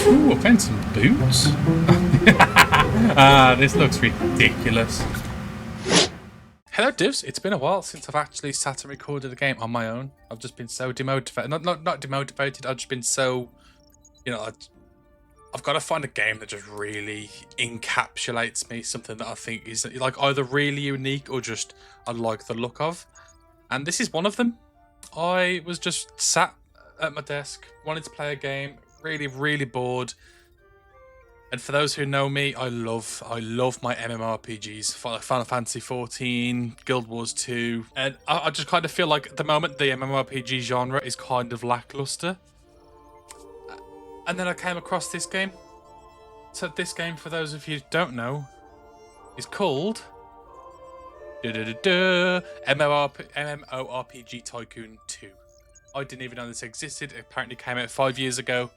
Ooh, I found some boots. This looks ridiculous. Hello, divs. It's been a while since I've actually sat and recorded a game on my own. I've just been so demotivated. Not demotivated. I've just been so, I've got to find a game that just really encapsulates me. Something that I think is like either really unique or just I like the look of. And this is one of them. I was just sat at my desk, wanted to play a game, really bored. And for those who know me, I love my MMORPGs, Final Fantasy 14, Guild Wars 2, and I just kind of feel like at the moment the MMORPG genre is kind of lackluster. And then I came across this game. So this game, for those of you who don't know, is called MMORPG Tycoon 2. I didn't even know this existed. It apparently came out 5 years ago.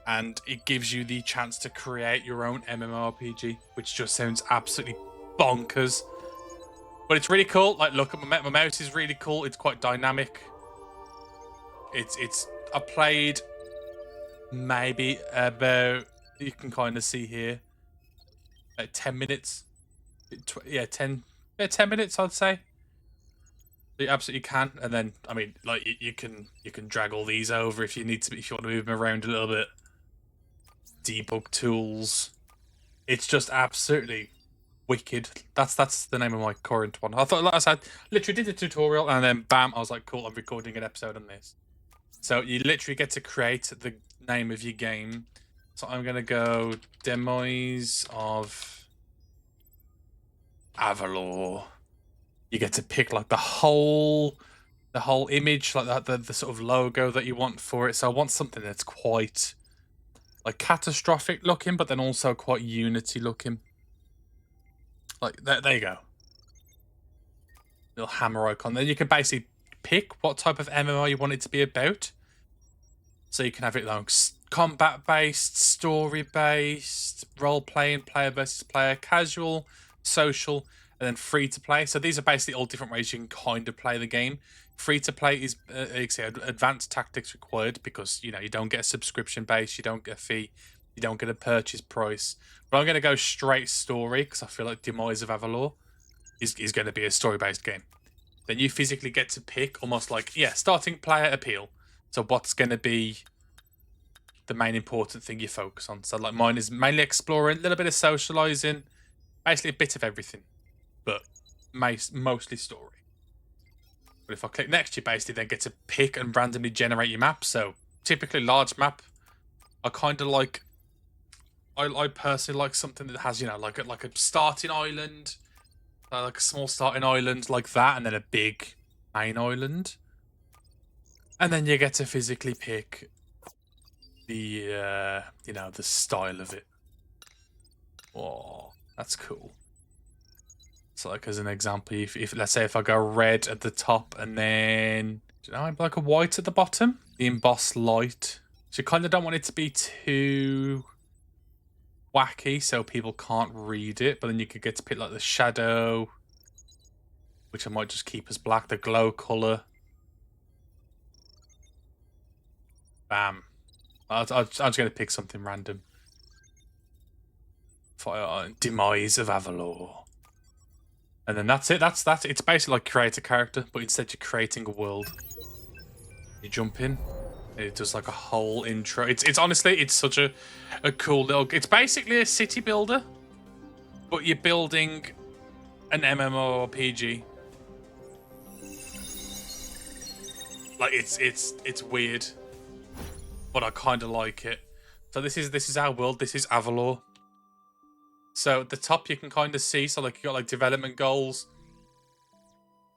And it gives you the chance to create your own MMORPG, which just sounds absolutely bonkers. But it's really cool. Like, look, my mouse is really cool. It's quite dynamic. I played maybe about, you can kind of see here, 10 minutes. 10 minutes, I'd say. You absolutely can. And then, I mean, like, you can drag all these over if you need to, if you want to move them around a little bit. Debug tools. It's just absolutely wicked. That's the name of my current one. I thought, like I said, literally did the tutorial and then bam, I was like, cool, I'm recording an episode on this. So you literally get to create the name of your game. So I'm gonna go Demise of Avalor. You get to pick like the whole image, like that, the sort of logo that you want for it. So I want something that's quite like catastrophic looking, but then also quite Unity looking. Like there you go. Little hammer icon. Then you can basically pick what type of MMO you want it to be about. So you can have it like combat based, story based, role playing, player versus player, casual, social, and then free to play. So these are basically all different ways you can kind of play the game. Free to play is advanced tactics required because you don't get a subscription base, you don't get a fee, you don't get a purchase price. But I'm going to go straight story because I feel like Demise of Avalor is going to be a story based game. Then you physically get to pick almost like starting player appeal. So what's going to be the main important thing you focus on? So like mine is mainly exploring, a little bit of socializing, basically a bit of everything, but mostly story. But if I click next, you basically then get to pick and randomly generate your map. So typically large map. I kind of like. I personally like something that has like a starting island, like a small starting island like that, and then a big main island. And then you get to physically pick the the style of it. Oh, that's cool. So like as an example, if let's say if I go red at the top and then like a white at the bottom, the embossed light. So you kind of don't want it to be too wacky so people can't read it, but then you could get to pick like the shadow, which I might just keep as black, the glow color. Bam. I'm just going to pick something random. Fire Demise of Avalor. And then that's it. That's it's basically like create a character, but instead you're creating a world. You jump in. It does like a whole intro. It's honestly, it's such a cool little. It's basically a city builder, but you're building an MMORPG. Like it's weird, but I kind of like it. So this is our world. This is Avalor. So at the top you can kind of see, so like you got like development goals.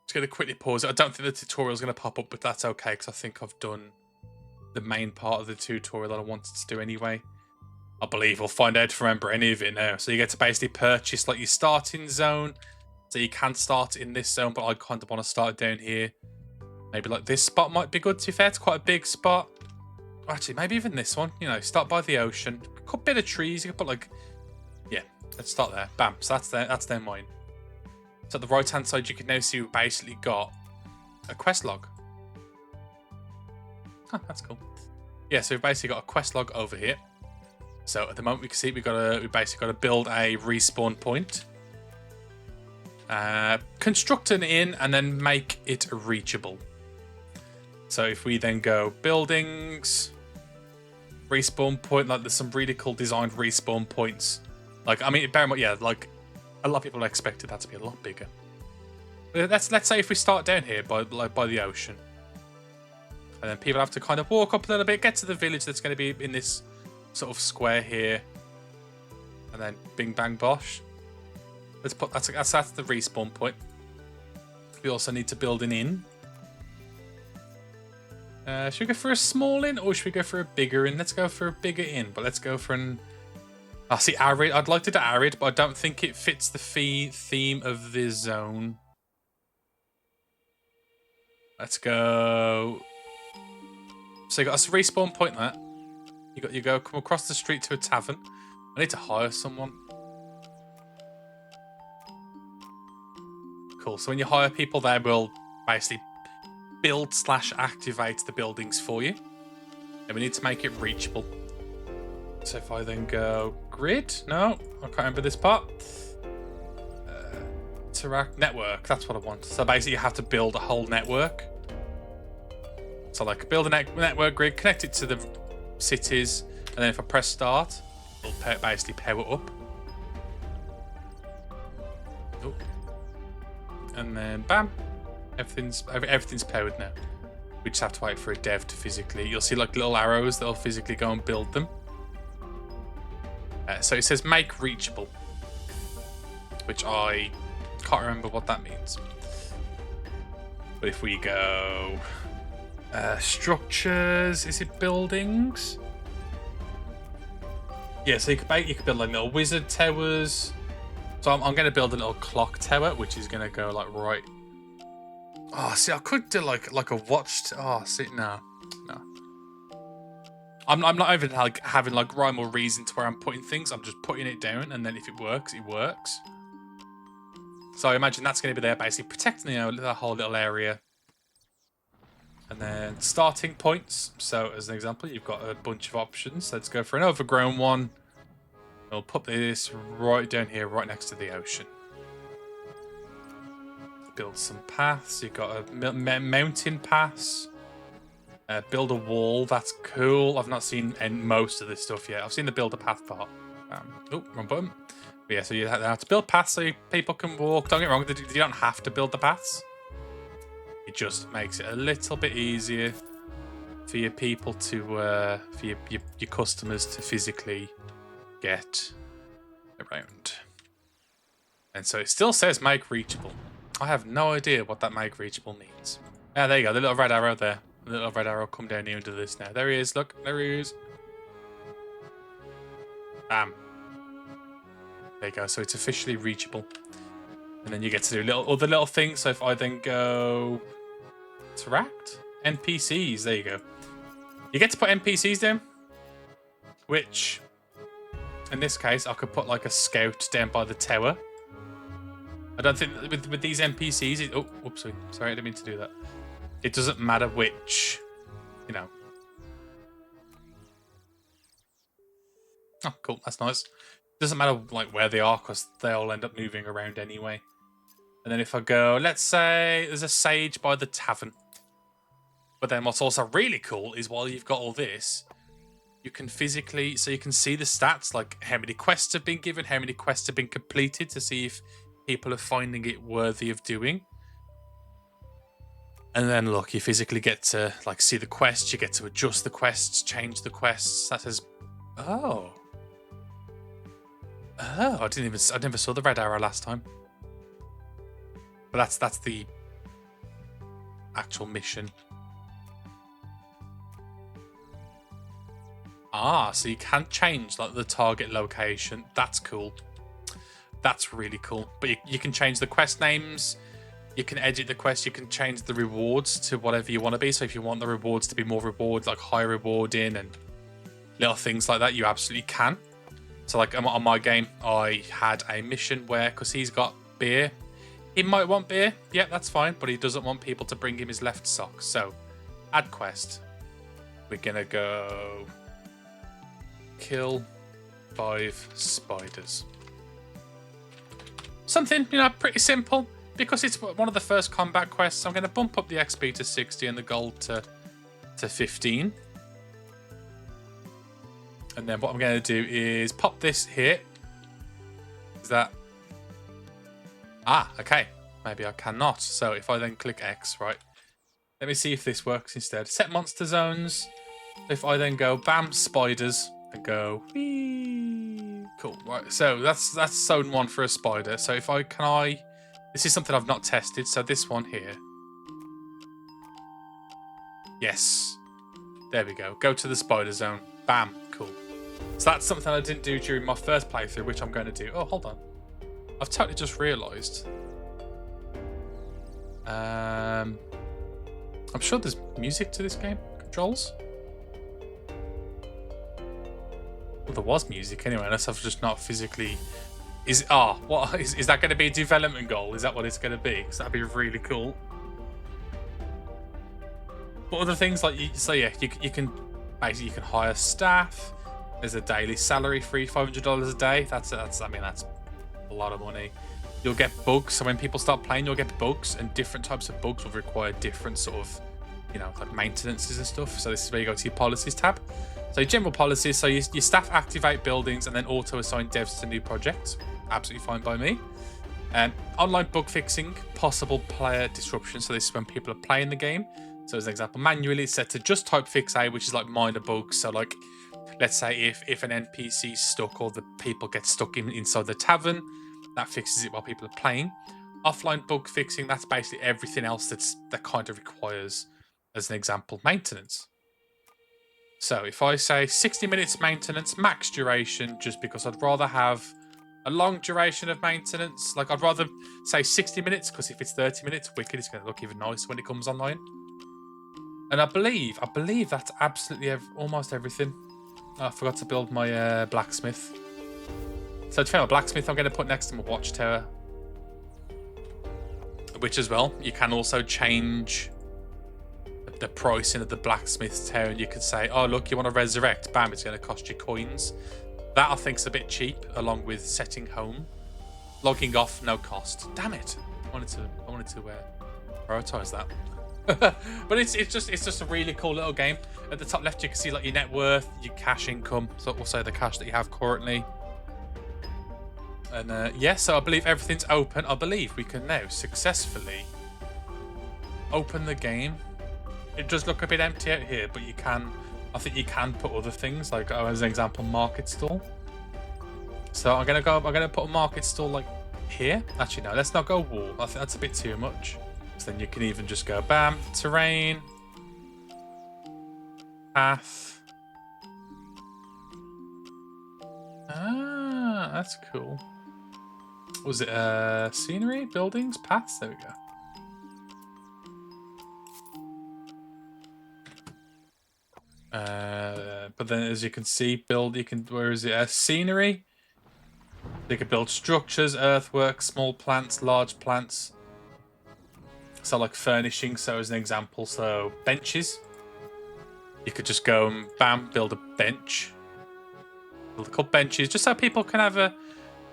Just gonna quickly pause it. I don't think the tutorial is gonna pop up, but that's okay because I think I've done the main part of the tutorial that I wanted to do anyway. I believe we'll find out to remember any of it now. So you get to basically purchase like your starting zone. So you can start in this zone, but I kind of want to start down here. Maybe like this spot might be good, to be fair. It's quite a big spot. Actually, maybe even this one. Start by the ocean. A bit of trees. You can put like, yeah, let's start there. Bam. So that's their mine. So at the right hand side, you can now see we've basically got a quest log. Huh, that's cool. Yeah, so we've basically got a quest log over here. So at the moment we can see we basically got to build a respawn point, construct an inn, and then make it reachable. So if we then go buildings, respawn point, like there's some really cool designed respawn points. Like, I mean, bear in mind, yeah, like a lot of people expected that to be a lot bigger. Let's say if we start down here by the ocean, and then people have to kind of walk up a little bit, get to the village that's going to be in this sort of square here, and then bing bang bosh. Let's put that's the respawn point. We also need to build an inn. Should we go for a small inn or should we go for a bigger inn? Let's go for a bigger inn, but let's go for an... I see arid. I'd like to do arid, but I don't think it fits the theme of this zone. Let's go... So you got a respawn point there. You go come across the street to a tavern. I need to hire someone. Cool. So when you hire people there, we'll basically build/activate the buildings for you. And we need to make it reachable. So if I then go grid, no, I can't remember this part. Interact network, that's what I want. So basically you have to build a whole network. So like build a network grid, connect it to the cities, and then if I press start, it'll basically power up. Oh. And then bam. Everything's powered now. We just have to wait for a dev to physically... You'll see like little arrows that'll physically go and build them. So it says make reachable, which I can't remember what that means. But if we go structures, is it buildings? Yeah, so you could build like little wizard towers. So I'm going to build a little clock tower, which is going to go like right. Oh, see, I could do like a watch. Oh, see, no. I'm not even like having like rhyme or reason to where I'm putting things. I'm just putting it down, and then if it works, it works. So I imagine that's going to be there, basically protecting the whole little area. And then starting points. So as an example, you've got a bunch of options. Let's go for an overgrown one. We'll put this right down here, right next to the ocean. Build some paths. You've got a mountain pass. Build a wall. That's cool. I've not seen most of this stuff yet. I've seen the build a path part. Oh, wrong button. But yeah, so you have to build paths so people can walk. Don't get me wrong. You don't have to build the paths. It just makes it a little bit easier for your people to, for your customers to physically get around. And so it still says make reachable. I have no idea what that make reachable means. Ah, there you go. The little red arrow there. The little red arrow come down here into this now. There he is. Look. There he is. Bam. There you go. So it's officially reachable. And then you get to do other little things. So if I then go... Interact? NPCs. There you go. You get to put NPCs down. Which... In this case, I could put like a scout down by the tower. I don't think with these NPCs... oh, whoopsie. Sorry, I didn't mean to do that. It doesn't matter which, you know. Oh, cool. That's nice. It doesn't matter like where they are because they all end up moving around anyway. And then if I go, let's say there's a sage by the tavern. But then what's also really cool is while you've got all this, you can physically, so you can see the stats, like how many quests have been given, how many quests have been completed to see if people are finding it worthy of doing. And then look, you physically get to like see the quests, you get to adjust the quests, change the quests. That says, oh, I never saw the red arrow last time. But that's the actual mission. Ah, so you can change like the target location. That's cool. That's really cool. But you can change the quest names. You can edit the quest. You can change the rewards to whatever you want to be. So if you want the rewards to be more rewards, like high rewarding and little things like that, you absolutely can. So like on my game, I had a mission where, because he's got beer, he might want beer. Yeah, that's fine. But he doesn't want people to bring him his left sock. So add quest. We're going to go kill 5 spiders. Something, pretty simple. Because it's one of the first combat quests, I'm going to bump up the XP to 60 and the gold to 15. And then what I'm going to do is pop this here. Is that... okay. Maybe I cannot. So if I then click X, right? Let me see if this works instead. Set monster zones. If I then go bam, spiders, and go whee. Cool, right. So that's zone 1 for a spider. So if this is something I've not tested. So this one here. Yes. There we go. Go to the spider zone. Bam. Cool. So that's something I didn't do during my first playthrough, which I'm going to do. Oh, hold on. I've totally just realised. I'm sure there's music to this game. Controls. Well, there was music anyway, unless I've just not physically... Is that going to be a development goal? Is that what it's going to be? Because that'd be really cool. But other things like... you can... Basically, you can hire staff. There's a daily salary free, $500 a day. That's a lot of money. You'll get bugs. So when people start playing, you'll get bugs. And different types of bugs will require different sort of... like maintenances and stuff. So this is where you go to your policies tab. So your general policies, so your staff activate buildings and then auto-assign devs to new projects. Absolutely fine by me. Online bug fixing, possible player disruption. So this is when people are playing the game. So as an example, manually it's set to just type fix A, which is like minor bugs. So like, let's say if an NPC is stuck or the people get stuck inside the tavern, that fixes it while people are playing. Offline bug fixing, that's basically everything else that kind of requires, as an example, maintenance. So if I say 60 minutes maintenance, max duration, just because I'd rather have a long duration of maintenance. Like I'd rather say 60 minutes, because if it's 30 minutes, Wicked is going to look even nicer when it comes online. And I believe that's absolutely almost everything. Oh, I forgot to build my blacksmith. So to find my blacksmith, I'm going to put next to my watchtower. Which as well, you can also change the pricing of the blacksmith's tower, and you could say, oh look, you want to resurrect, bam, it's going to cost you coins. That I think's a bit cheap, along with setting home. Logging off, no cost. Damn it. I wanted to prioritize that. But it's just a really cool little game. At the top left you can see like your net worth, your cash income, so we'll say the cash that you have currently. And yeah, so I believe everything's open. I believe we can now successfully open the game. It does look a bit empty out here, but I think you can put other things, like as an example, market stall. So I'm gonna put a market stall like here. Actually no, let's not go wall. I think that's a bit too much. So then you can even just go bam, terrain, path. Ah, that's cool. Was it scenery, buildings, paths? There we go. But then as you can see, where is it? Scenery. You can build structures, earthworks, small plants, large plants. So like furnishing, so as an example, so benches. You could just go and bam, build a bench. Build a couple benches, just so people can have a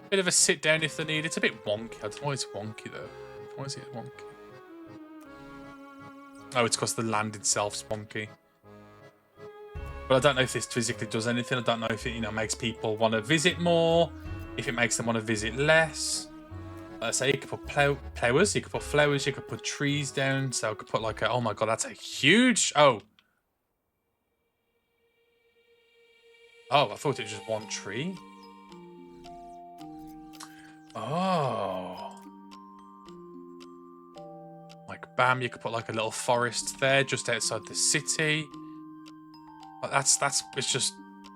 bit of a sit down if they need. It's a bit wonky. I don't know why it's wonky though. Why is it wonky? Oh, it's because the land itself's wonky. But I don't know if this physically does anything. I don't know if it, makes people want to visit more. If it makes them want to visit less. So you could put flowers, you could put flowers, you could put trees down. So I could put like oh my god, that's a huge... Oh, I thought it was just one tree. Oh. Like bam, you could put like a little forest there just outside the city. It's just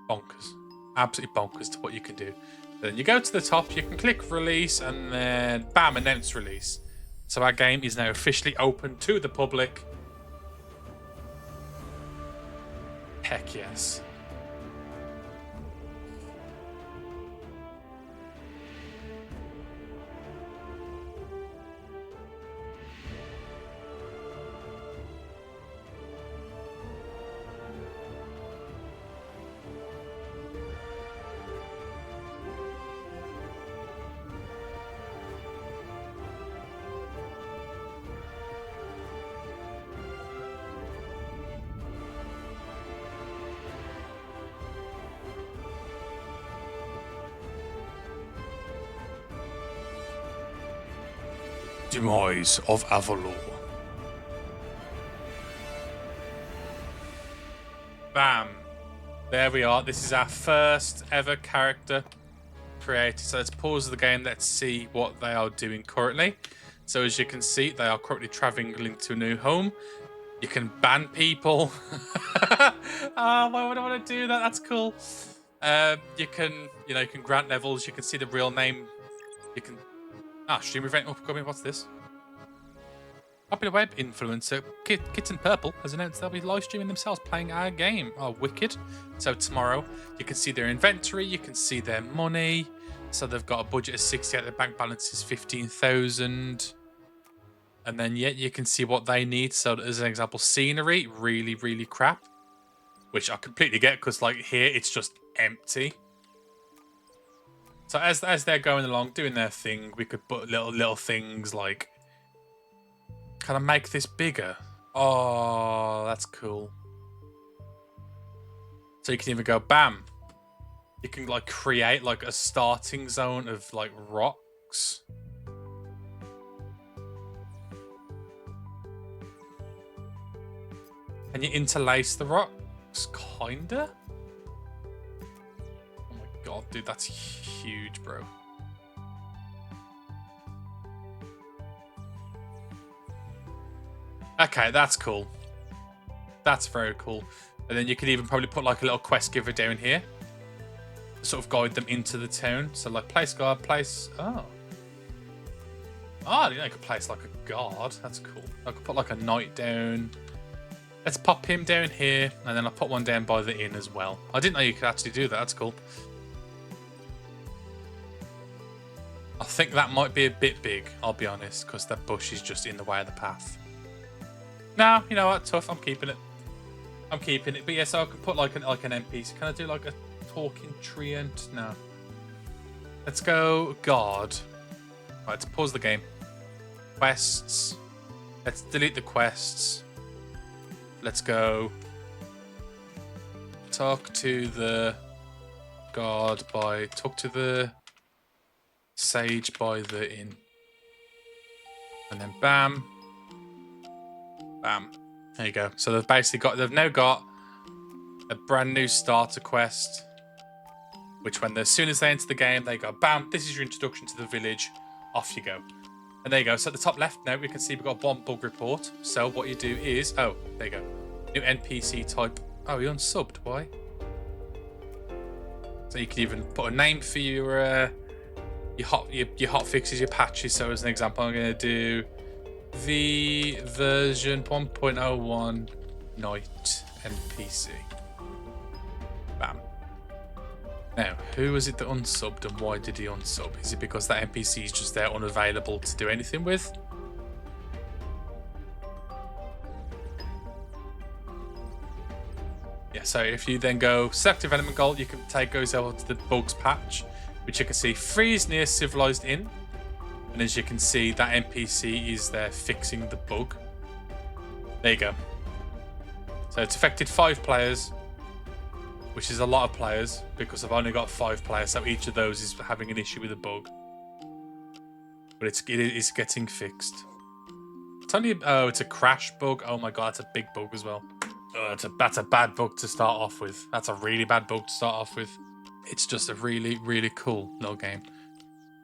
bonkers. Absolutely bonkers to what you can do. Then you go to the top, you can click release, and then bam, announce release. So our game is now officially open to the public. Heck yes. Demise of Avalor. Bam. There we are. This is our first ever character created. So let's pause the game. Let's see what they are doing currently. So as you can see, they are currently traveling to a new home. You can ban people. Oh, why would I want to do that? That's cool. You can grant levels. You can see the real name. You can stream event upcoming. What's this? Popular web influencer Kitten Purple has announced they'll be live streaming themselves playing our game. Oh, wicked. So tomorrow you can see their inventory, you can see their money. So they've got a budget of 60, their bank balance is 15,000. And then you can see what they need. So as an example, scenery, really, really crap. Which I completely get because like here it's just empty. So as they're going along doing their thing, we could put little things like, can I make this bigger? Oh, that's cool. So you can even go, bam. You can like create like a starting zone of like rocks. Can you interlace the rocks? Kinda? Oh my god, dude, that's huge, bro. Okay, that's cool. That's very cool. And then you could even probably put like a little quest giver down here. Sort of guide them into the town. So like place guard, place... Oh. Oh, I didn't know I could place like a guard. That's cool. I could put like a knight down. Let's pop him down here. And then I'll put one down by the inn as well. I didn't know you could actually do that. That's cool. I think that might be a bit big, I'll be honest, because that bush is just in the way of the path. No, you know what? Tough. I'm keeping it. I'm keeping it. But yeah, so I could put like an NPC. Can I do like a talking treant? No. Let's go guard. Right, let's pause the game. Quests. Let's delete the quests. Let's go talk to the guard by talk to the sage by the inn. And then bam. Bam. There you go. So they've now got a brand new starter quest, which as soon as they enter the game, they go, bam, this is your introduction to the village. Off you go. And there you go. So at the top left now, we can see we've got one bug report. So what you do is, oh, there you go. New NPC type. Oh, you're unsubbed. Why? So you can even put a name for your hot fixes, your patches. So as an example, I'm going to do the version 1.01 Night NPC. Bam. Now, who was it that unsubbed and why did he unsub? Is it because that NPC is just there unavailable to do anything with? Yeah, so if you then go select development goal, you can go over to the bugs patch, which you can see freeze near civilized inn. And as you can see, that NPC is there fixing the bug. There you go. So it's affected 5 players, which is a lot of players because I've only got 5 players. So each of those is having an issue with a bug. But it is getting fixed. It's only, oh, it's a crash bug. Oh my god, that's a big bug as well. That's a bad bug to start off with. That's a really bad bug to start off with. It's just a really, really cool little game.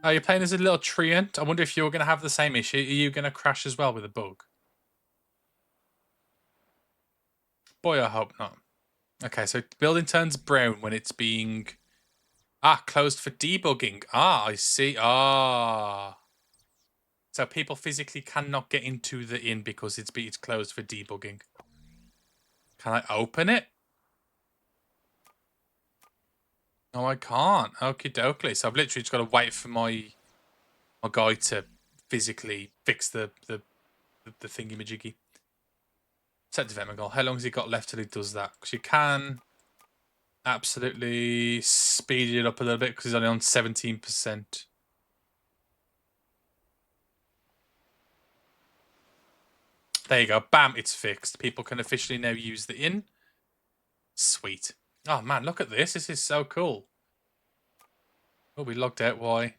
Oh, you're playing as a little treant. I wonder if you're going to have the same issue. Are you going to crash as well with a bug? Boy, I hope not. Okay, so building turns brown when it's being... closed for debugging. I see. So people physically cannot get into the inn because it's closed for debugging. Can I open it? No, I can't. Okie dokie. So I've literally just got to wait for my guy to physically fix the thingy-majiggy. Set development goal. How long has he got left till he does that? Because you can absolutely speed it up a little bit because he's only on 17%. There you go. Bam, it's fixed. People can officially now use the inn. Sweet. Oh, man, look at this. This is so cool. Oh, we logged out. Why?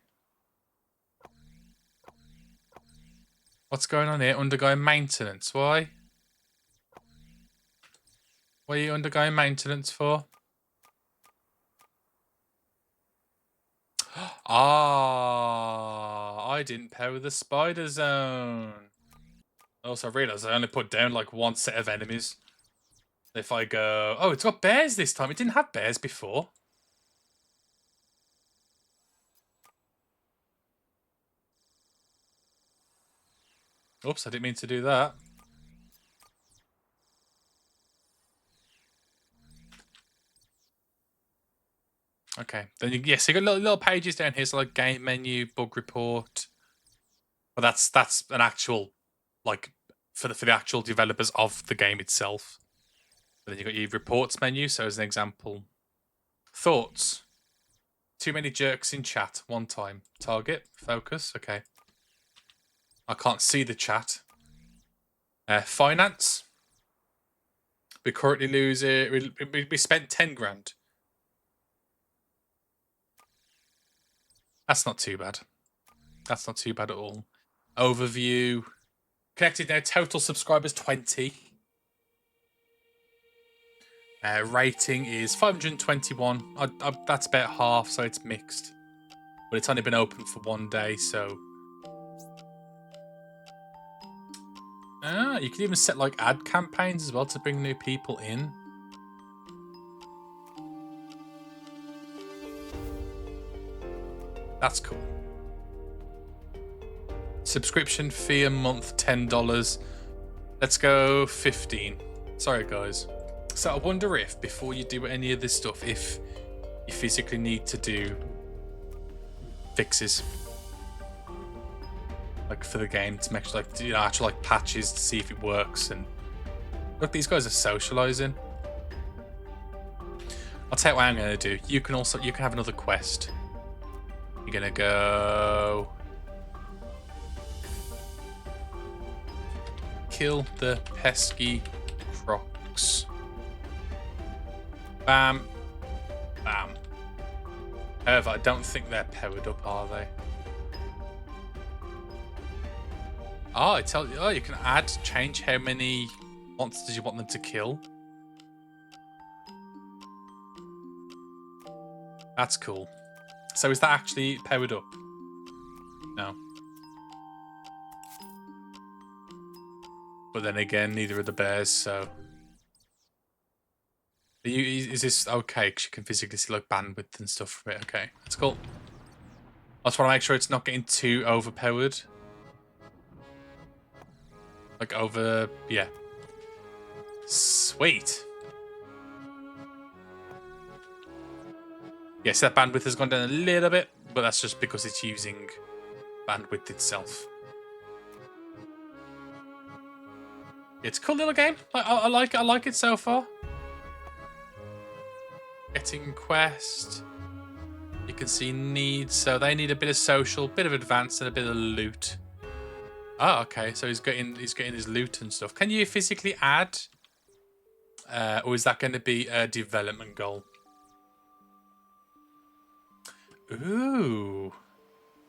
What's going on here? Undergoing maintenance. Why? What are you undergoing maintenance for? Ah, I didn't power the spider zone. Also, I realised I only put down like one set of enemies. If I go... Oh, it's got bears this time. It didn't have bears before. Oops, I didn't mean to do that. Okay, then so you got little pages down here, so like game menu, bug report. But that's an actual, like, for the actual developers of the game itself. But then you got your reports menu. So as an example, thoughts. Too many jerks in chat one time. Target, focus. Okay. I can't see the chat. Finance. We currently lose it. We spent 10 grand. That's not too bad. That's not too bad at all. Overview. Connected now. Total subscribers 20. Rating is 521. That's about half, so it's mixed. But it's only been open for 1 day, so... you can even set like ad campaigns as well to bring new people in. That's cool. Subscription fee a month, $10. Let's go 15. Sorry, guys. So I wonder if, before you do any of this stuff, if you physically need to do fixes. Like for the game to make sure, like, you know, actual like patches to see if it works. And look, these guys are socializing. I'll tell you what I'm gonna do. You can have another quest. You're gonna go kill the pesky crocs. Bam, bam. However, I don't think they're powered up, are they? Oh, you can change how many monsters you want them to kill. That's cool. So is that actually powered up? No. But then again, neither are the bears, so... Is this okay? Because you can physically see like bandwidth and stuff from it. Okay, that's cool. I just want to make sure it's not getting too overpowered. Like yeah. Sweet. Yes, that bandwidth has gone down a little bit, but that's just because it's using bandwidth itself. It's a cool little game. I like it. I like it so far. Getting quest. You can see needs. So they need a bit of social, bit of advance, and a bit of loot. Oh, okay. So he's getting his loot and stuff. Can you physically add, or is that going to be a development goal? Ooh.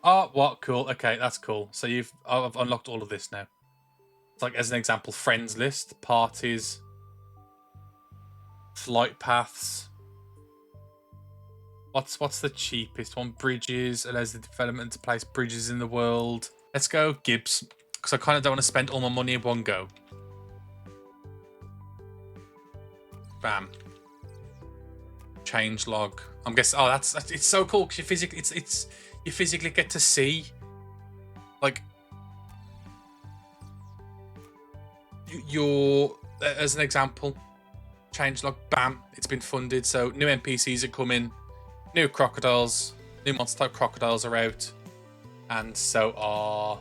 Oh, what? Cool. Okay, that's cool. So I've unlocked all of this now. It's like, as an example, friends list, parties, flight paths. What's the cheapest one? Bridges. Allows the development to place bridges in the world. Let's go Gibbs, because I kind of don't want to spend all my money in one go. Bam. Change log. I'm guessing. Oh, it's so cool because you physically get to see, like, your as an example, change log. Bam, it's been funded. So new NPCs are coming, new crocodiles, new monster type crocodiles are out, and so are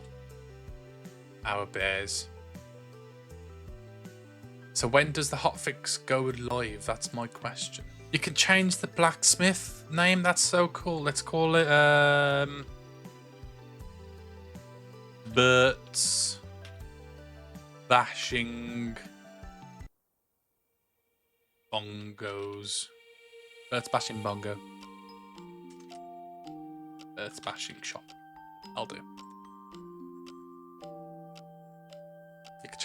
our bears. So when does the hotfix go live? That's my question. You can change the blacksmith name. That's so cool. Let's call it Bert's Bashing Bongos. Bert's Bashing Bongo. Bert's Bashing Shop. I'll do.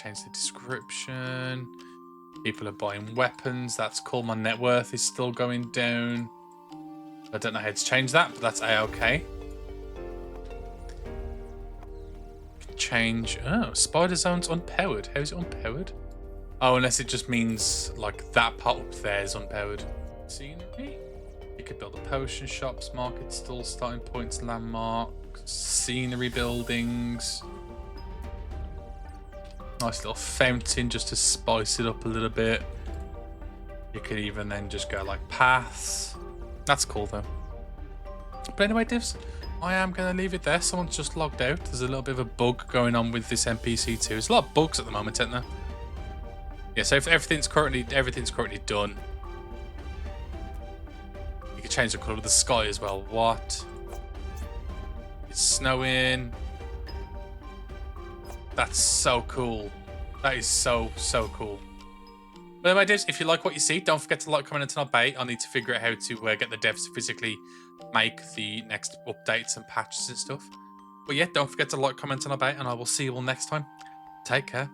change the description. People are buying weapons. That's cool. My net worth is still going down. I don't know how to change that, but that's A-OK. Change. Oh, spider zone's unpowered. How is it unpowered? Oh, unless it just means like that part up there is unpowered. Scenery. You could build a potion shops, market stalls, starting points, landmarks, scenery buildings. Nice little fountain just to spice it up a little bit. You could even then just go like paths. That's cool though. But anyway, divs, I am going to leave it there. Someone's just logged out. There's a little bit of a bug going on with this NPC too. There's a lot of bugs at the moment, isn't there? Yeah, so if everything's currently done. You can change the colour of the sky as well. What? It's snowing. That's so cool. That is so cool. But anyway, devs, if you like what you see, don't forget to like, comment, and turn on bell. I need to figure out how to get the devs to physically make the next updates and patches and stuff. But yeah, don't forget to like, comment, and obey, and I will see you all next time. Take care.